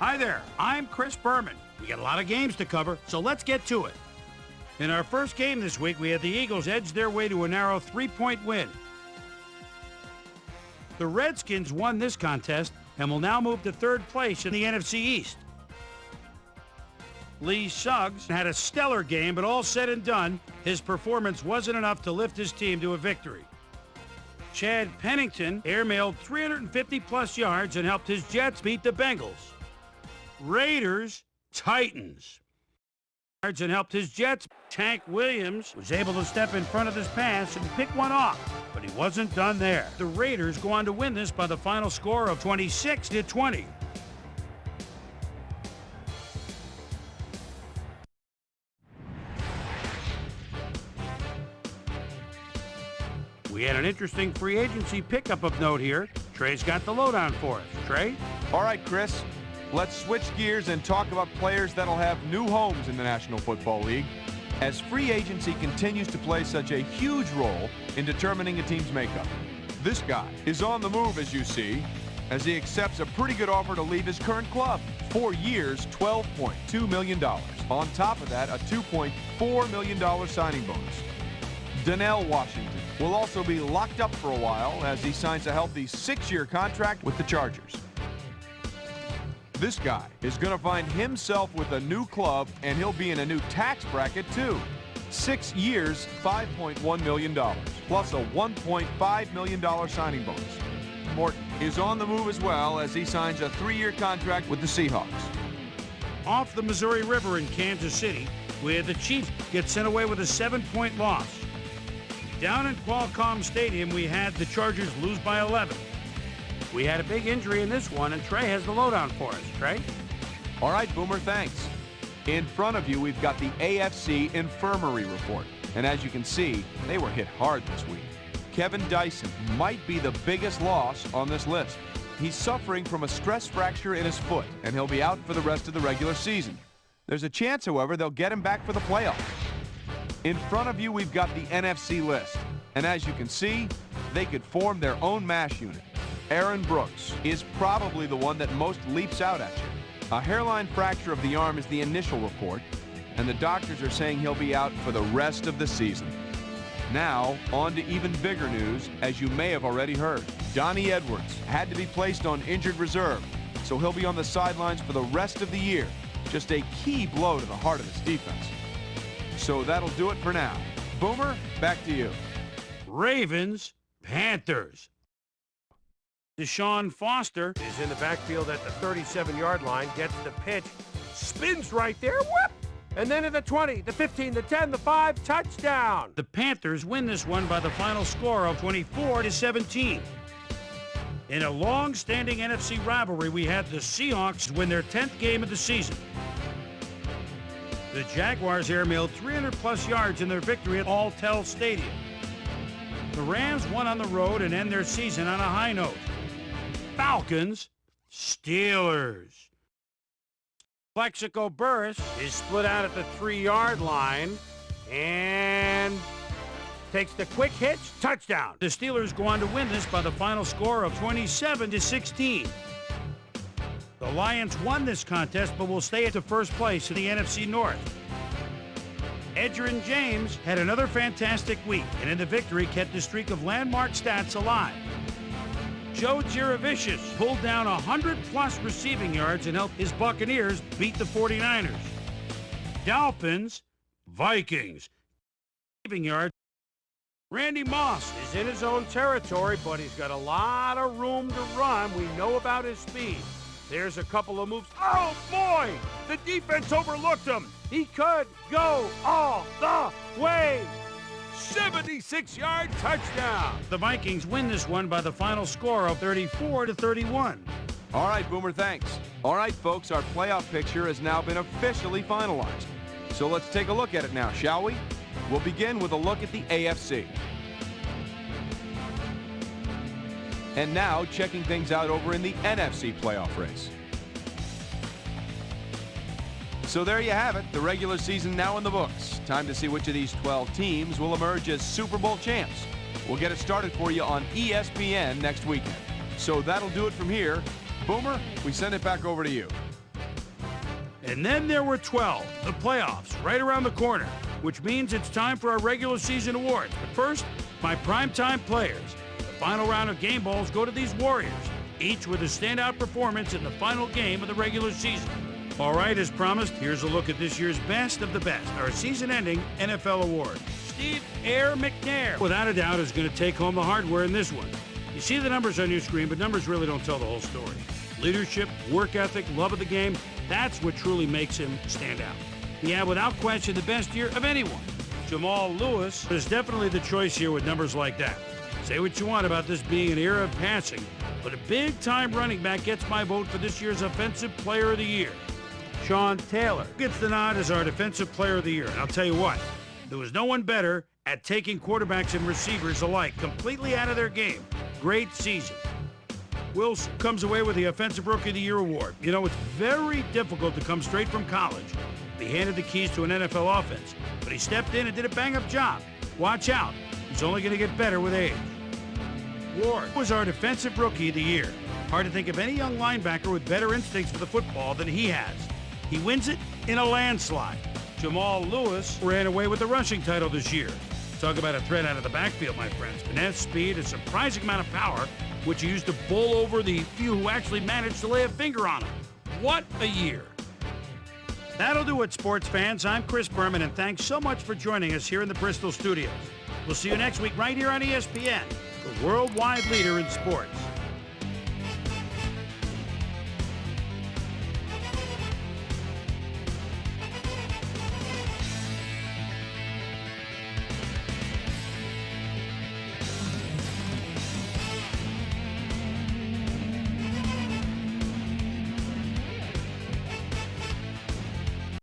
Hi there, I'm Chris Berman. We got a lot of games to cover, so let's get to it. In our first game this week, we had the Eagles edge their way to a narrow 3-point win. The Redskins won this contest and will now move to third place in the NFC East. Lee Suggs had a stellar game, but all said and done, his performance wasn't enough to lift his team to a victory. Chad Pennington airmailed 350-plus yards and helped his Jets beat the Bengals. Raiders, Titans. And helped his Jets. Tank Williams was able to step in front of this pass and pick one off, but he wasn't done there. The Raiders go on to win this by the final score of 26-20. We had an interesting free agency pickup of note here. Trey's got the lowdown for us. Trey? All right, Chris. Let's switch gears and talk about players that'll have new homes in the National Football League, as free agency continues to play such a huge role in determining a team's makeup. This guy is on the move, as you see, as he accepts a pretty good offer to leave his current club. 4 years, $12.2 million. On top of that, a $2.4 million signing bonus. Donnell Washington will also be locked up for a while as he signs a healthy 6-year contract with the Chargers. This guy is going to find himself with a new club, and he'll be in a new tax bracket too. 6 years, $5.1 million, plus a $1.5 million signing bonus. Morton is on the move as well as he signs a 3-year contract with the Seahawks. Off the Missouri River in Kansas City, where the Chiefs get sent away with a 7-point loss. Down in Qualcomm Stadium, we had the Chargers lose by 11. We had a big injury in this one, and Trey has the lowdown for us. Trey? All right, Boomer, thanks. In front of you, we've got the AFC Infirmary Report. And as you can see, they were hit hard this week. Kevin Dyson might be the biggest loss on this list. He's suffering from a stress fracture in his foot, and he'll be out for the rest of the regular season. There's a chance, however, they'll get him back for the playoffs. In front of you, we've got the NFC list. And as you can see, they could form their own MASH unit. Aaron Brooks is probably the one that most leaps out at you. A hairline fracture of the arm is the initial report, and the doctors are saying he'll be out for the rest of the season. Now, on to even bigger news, as you may have already heard. Donnie Edwards had to be placed on injured reserve, so he'll be on the sidelines for the rest of the year. Just a key blow to the heart of this defense. So that'll do it for now. Boomer, back to you. Ravens, Panthers. Deshaun Foster is in the backfield at the 37-yard line, gets the pitch, spins right there, whoop! And then at the 20, the 15, the 10, the 5, touchdown! The Panthers win this one by the final score of 24-17. In a long-standing NFC rivalry, we had the Seahawks win their 10th game of the season. The Jaguars airmailed 300-plus yards in their victory at Alltel Stadium. The Rams won on the road and end their season on a high note. Falcons, Steelers. Plexico Burris is split out at the 3-yard line and takes the quick hitch, touchdown. The Steelers go on to win this by the final score of 27-16. The Lions won this contest, but will stay at the first place in the NFC North. Edgerrin James had another fantastic week, and in the victory kept the streak of landmark stats alive. Joe Giravicius pulled down 100-plus receiving yards and helped his Buccaneers beat the 49ers. Dolphins, Vikings. Receiving yards. Randy Moss is in his own territory, but he's got a lot of room to run. We know about his speed. There's a couple of moves. Oh, boy! The defense overlooked him. He could go all the way. 76-yard touchdown. The Vikings win this one by the final score of 34-31. All right, Boomer, thanks. All right, folks, our playoff picture has now been officially finalized. So let's take a look at it now, shall we? We'll begin with a look at the AFC. And now, checking things out over in the NFC playoff race. So there you have it, the regular season now in the books. Time to see which of these 12 teams will emerge as Super Bowl champs. We'll get it started for you on ESPN next weekend. So that'll do it from here. Boomer, we send it back over to you. And then there were 12, the playoffs, right around the corner, which means it's time for our regular season awards. But first, my primetime players. The final round of game balls go to these Warriors, each with a standout performance in the final game of the regular season. All right, as promised, here's a look at this year's best of the best, our season-ending NFL award. Steve Air McNair, without a doubt, is going to take home the hardware in this one. You see the numbers on your screen, but numbers really don't tell the whole story. Leadership, work ethic, love of the game, that's what truly makes him stand out. He had, without question, the best year of anyone. Jamal Lewis is definitely the choice here with numbers like that. Say what you want about this being an era of passing, but a big-time running back gets my vote for this year's Offensive Player of the Year. Sean Taylor gets the nod as our Defensive Player of the Year. And I'll tell you what, there was no one better at taking quarterbacks and receivers alike completely out of their game. Great season. Wilson comes away with the Offensive Rookie of the Year award. You know, it's very difficult to come straight from college, be handed the keys to an NFL offense, but he stepped in and did a bang-up job. Watch out. He's only going to get better with age. Ward was our Defensive Rookie of the Year. Hard to think of any young linebacker with better instincts for the football than he has. He wins it in a landslide. Jamal Lewis ran away with the rushing title this year. Talk about a threat out of the backfield, my friends. Finesse, speed, a surprising amount of power, which he used to bowl over the few who actually managed to lay a finger on him. What a year. That'll do it, sports fans. I'm Chris Berman, and thanks so much for joining us here in the Bristol studios. We'll see you next week right here on ESPN, the worldwide leader in sports.